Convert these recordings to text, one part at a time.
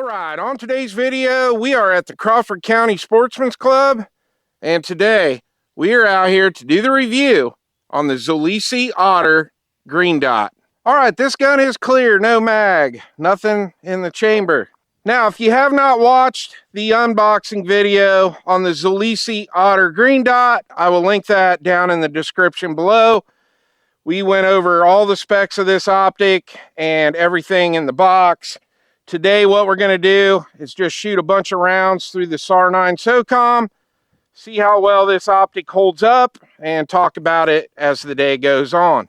All right, on today's video, we are at the Crawford County Sportsman's Club, and today we are out here to do the review on the Zulisy Otter green dot. All right, this gun is clear, no mag, nothing in the chamber. Now, if you have not watched the unboxing video on the Zulisy Otter green dot, I will link that down in the description below. We went over all the specs of this optic and everything in the box. Today, what we're going to do is just shoot a bunch of rounds through the SAR9 Socom, see how well this optic holds up, and talk about it as the day goes on.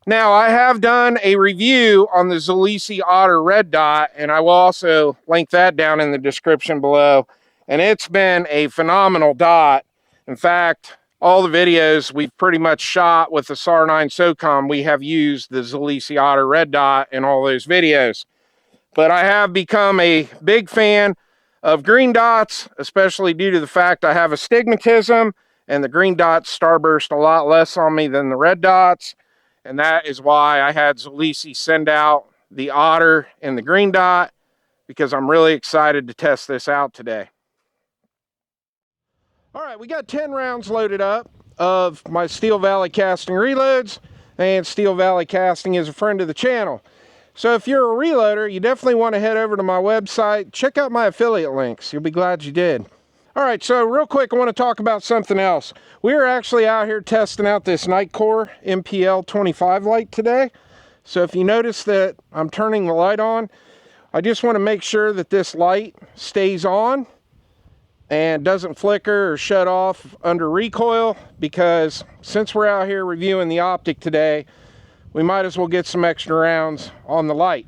Now, I have done a review on the Zulisy Otter red dot, and I will also link that down in the description below. And it's been a phenomenal dot. In fact, all the videos we've pretty much shot with the SAR9 Socom, we have used the Zulisy Otter red dot in all those videos. But I have become a big fan of green dots, especially due to the fact I have astigmatism, and the green dots starburst a lot less on me than the red dots. And that is why I had Zulisy send out the Otter and the green dot, because I'm really excited to test this out today. All right, we got 10 rounds loaded up of my Steel Valley Casting reloads, and Steel Valley Casting is a friend of the channel. So if you're a reloader, you definitely want to head over to my website, check out my affiliate links. You'll be glad you did. All right, so real quick, I want to talk about something else. We are actually out here testing out this Nightcore MPL 25 light today. So if you notice that I'm turning the light on, I just want to make sure that this light stays on and doesn't flicker or shut off under recoil, because since we're out here reviewing the optic today, we might as well get some extra rounds on the light.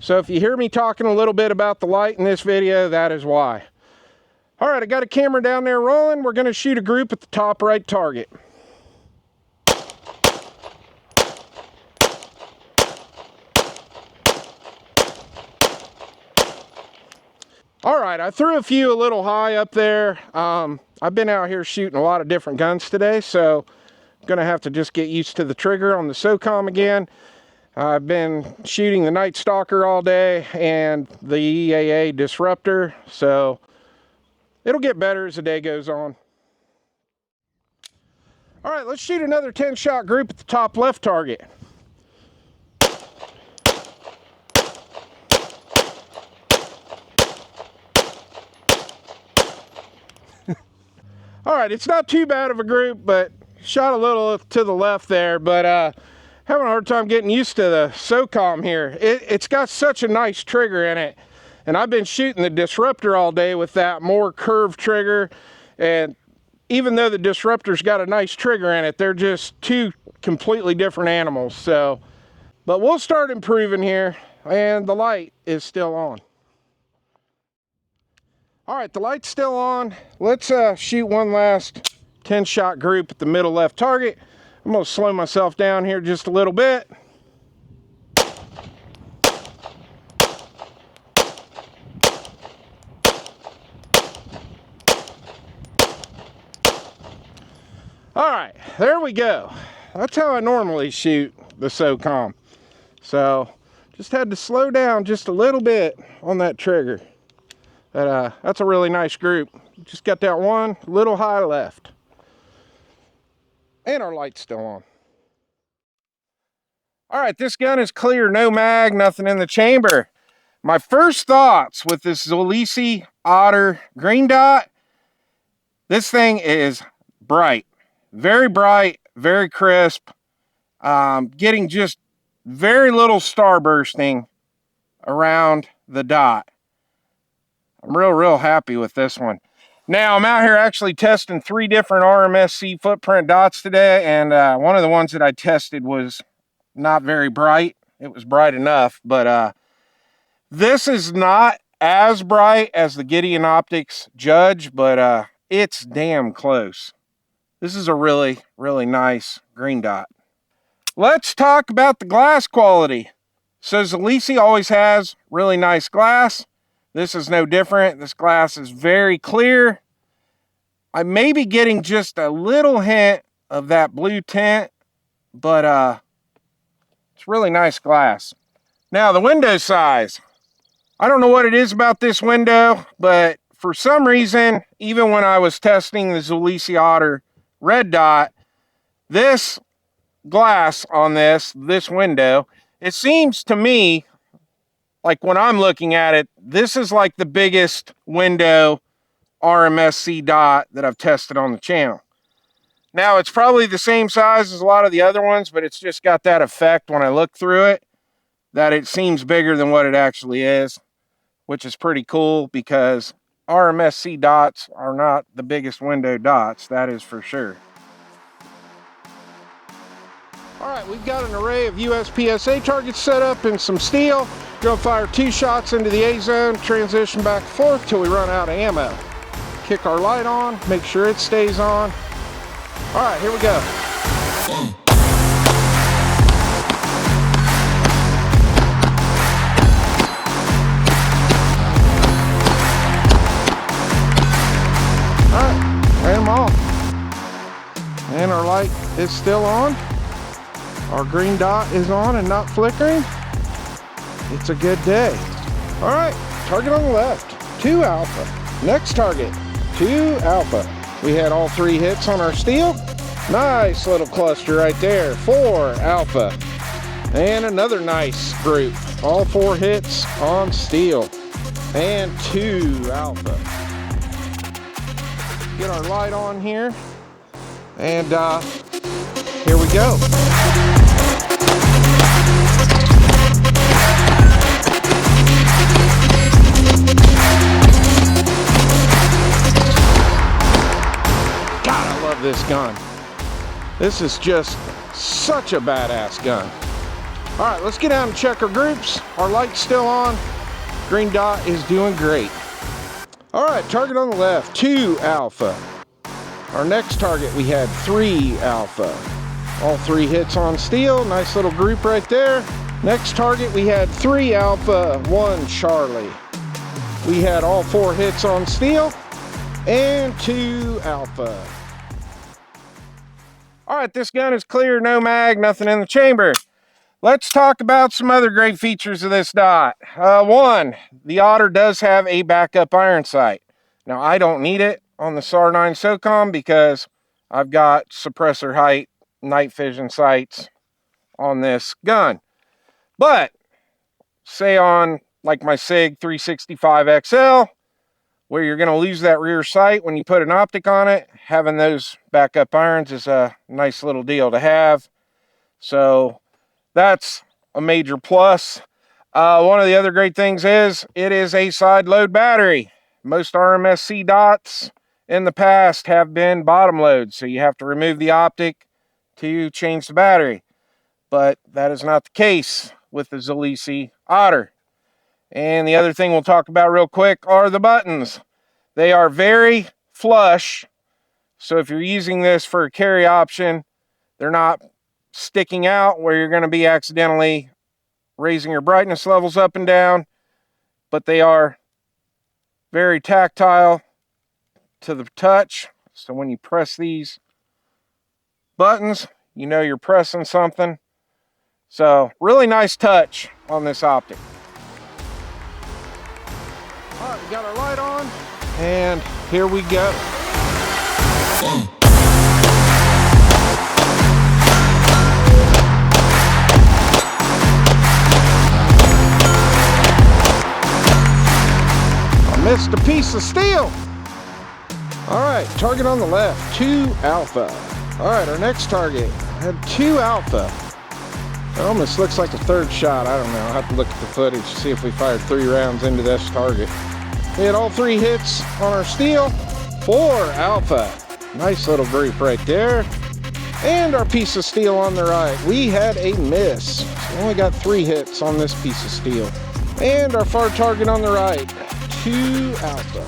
So if you hear me talking a little bit about the light in this video, that is why. All right, I got a camera down there rolling. We're going to shoot a group at the top right target. All right, I threw a few a little high up there. I've been out here shooting a lot of different guns today, so I'm going to have to just get used to the trigger on the Socom again. I've been shooting the Night Stalker all day and the EAA Disruptor, so it'll get better as the day goes on. All right, let's shoot another 10-shot group at the top left target. All right, it's not too bad of a group, but shot a little to the left there, but having a hard time getting used to the Socom here. It's got such a nice trigger in it, and I've been shooting the Disruptor all day with that more curved trigger, and even though the Disruptor's got a nice trigger in it, they're just two completely different animals. So, but we'll start improving here, and the light is still on. All right, the light's still on. Let's shoot one last 10-shot group at the middle left target. I'm going to slow myself down here just a little bit. All right, there we go. That's how I normally shoot the Socom. So just had to slow down just a little bit on that trigger. But that's a really nice group. Just got that one little high left. And our light's still on. All right, this gun is clear, no mag, nothing in the chamber. My first thoughts with this Zulisy Otter green dot, this thing is bright, very crisp, getting just very little starbursting around the dot. I'm real happy with this one. Now, I'm out here actually testing 3 different RMSC footprint dots today, and one of the ones that I tested was not very bright. It was bright enough, but this is not as bright as the Gideon Optics Judge, but it's damn close. This is a really nice green dot. Let's talk about the glass quality. So Zulisy always has really nice glass. This is no different. This glass is very clear. I may be getting just a little hint of that blue tint, but it's really nice glass. Now the window size. I don't know what it is about this window, but for some reason, even when I was testing the Zulisy Otter red dot, this glass on this window, it seems to me like when I'm looking at it, this is like the biggest window RMSC dot that I've tested on the channel. Now, it's probably the same size as a lot of the other ones, but it's just got that effect when I look through it that it seems bigger than what it actually is, which is pretty cool because RMSC dots are not the biggest window dots, that is for sure. All right, we've got an array of USPSA targets set up and some steel. Gonna fire 2 shots into the A zone, transition back and forth till we run out of ammo. Kick our light on, make sure it stays on. All right, here we go. All right, ran them off. And our light is still on. Our green dot is on and not flickering. It's a good day. All right, target on the left, 2 alpha. Next target, 2 alpha. We had all 3 hits on our steel. Nice little cluster right there, 4 alpha. And another nice group, all 4 hits on steel. And 2 alpha. Get our light on here. And here we go. This gun. This is just such a badass gun. All right, let's get down and check our groups. Our light's still on. Green dot is doing great. All right, target on the left, 2 alpha. Our next target, we had 3 alpha. All 3 hits on steel. Nice little group right there. Next target, we had 3 alpha, 1 Charlie. We had all 4 hits on steel and 2 alpha. All right, this gun is clear, no mag, nothing in the chamber. Let's talk about some other great features of this dot. 1, the Otter does have a backup iron sight. Now, I don't need it on the SAR-9 Socom because I've got suppressor height night vision sights on this gun. But, say on like my SIG 365 XL, where you're going to lose that rear sight when you put an optic on it, having those backup irons is a nice little deal to have. So that's a major plus. One of the other great things is it is a side load battery. Most RMSC dots in the past have been bottom load, so you have to remove the optic to change the battery. But that is not the case with the Zulisy Otter. And the other thing we'll talk about real quick are the buttons. They are very flush, so if you're using this for a carry option, they're not sticking out where you're going to be accidentally raising your brightness levels up and down, but they are very tactile to the touch. So when you press these buttons, you know you're pressing something. So really nice touch on this optic. All right, we got our light on, and here we go. I missed a piece of steel. All right, target on the left, 2 alpha. All right, our next target had 2 alpha. It almost looks like a 3rd shot. I don't know. I'll have to look at the footage to see if we fired 3 rounds into this target. We had all 3 hits on our steel. 4 alpha. Nice little group right there. And our piece of steel on the right. We had a miss. We only got 3 hits on this piece of steel. And our far target on the right, 2 alpha.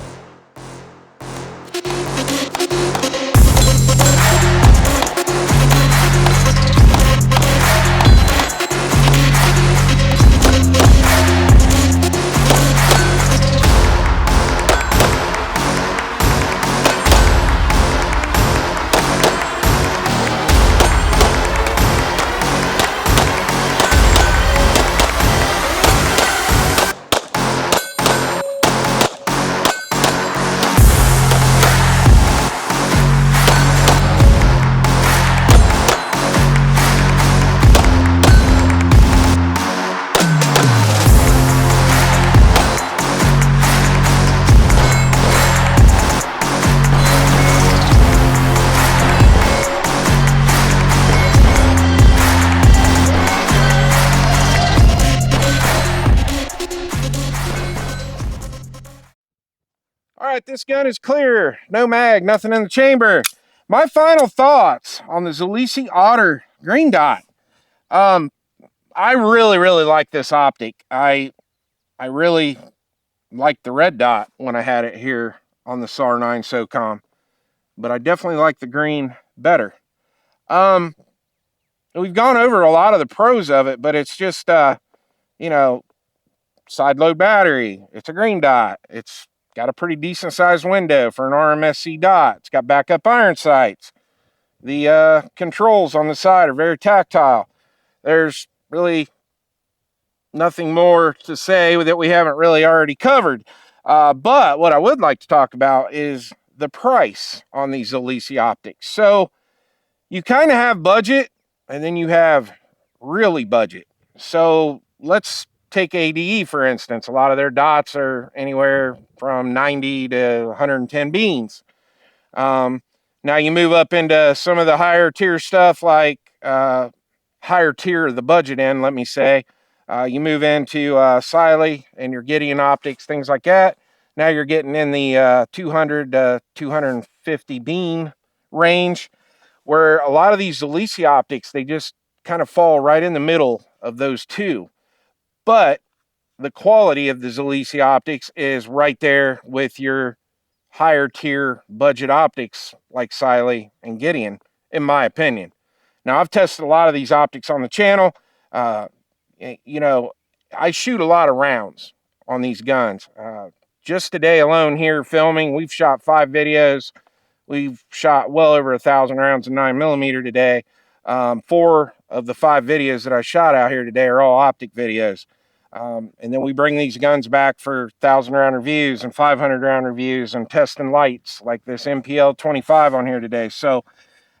right, this gun is clear. No mag, nothing in the chamber. My final thoughts on the Zulisy Otter green dot. I really like this optic. I really liked the red dot when I had it here on the SAR9 Socom, but I definitely like the green better. We've gone over a lot of the pros of it, but it's just, you know, side load battery. It's a green dot. It's got a pretty decent sized window for an RMSC dot. It's got backup iron sights. The controls on the side are very tactile. There's really nothing more to say that we haven't really already covered. But what I would like to talk about is the price on these Zulisy optics. So you kind of have budget and then you have really budget. So let's take ADE, for instance. A lot of their dots are anywhere from 90 to 110 beans. Now you move up into some of the higher tier stuff, like higher tier of the budget end, let me say. You move into Siley and your Gideon optics, things like that. Now you're getting in the 200 to 250 bean range, where a lot of these Zulisy optics, they just kind of fall right in the middle of those two. But the quality of the Zulisy optics is right there with your higher tier budget optics like Siley and Gideon, in my opinion. Now, I've tested a lot of these optics on the channel. You know, I shoot a lot of rounds on these guns. Just today alone here filming, we've shot 5 videos. We've shot well over 1,000 rounds of 9mm today. 4 of the 5 videos that I shot out here today are all optic videos. And then we bring these guns back for 1,000 round reviews and 500 round reviews and testing lights like this MPL 25 on here today. So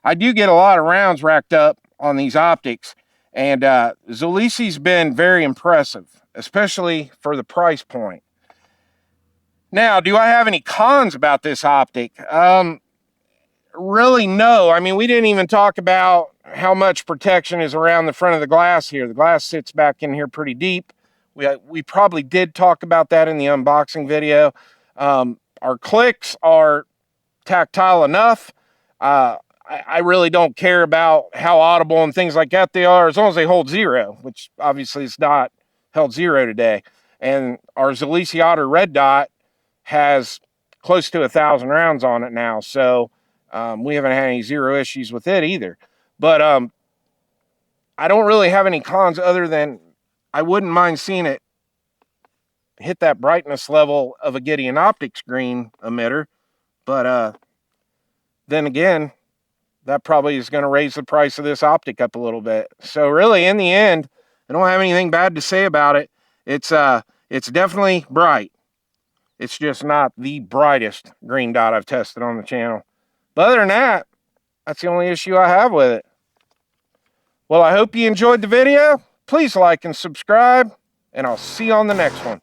I do get a lot of rounds racked up on these optics, and Zulisy's been very impressive, especially for the price point. Now, do I have any cons about this optic? Really, no. I mean, we didn't even talk about how much protection is around the front of the glass here. The glass sits back in here pretty deep. We probably did talk about that in the unboxing video. Our clicks are tactile enough. I really don't care about how audible and things like that they are, as long as they hold 0, which obviously it's not held 0 today. And our Zulisy Otter red dot has close to 1,000 rounds on it now, so we haven't had any 0 issues with it either. But I don't really have any cons other than I wouldn't mind seeing it hit that brightness level of a Gideon Optics green emitter. But then again, that probably is going to raise the price of this optic up a little bit. So really, in the end, I don't have anything bad to say about it. It's definitely bright. It's just not the brightest green dot I've tested on the channel. But other than that, that's the only issue I have with it. Well, I hope you enjoyed the video. Please like and subscribe, and I'll see you on the next one.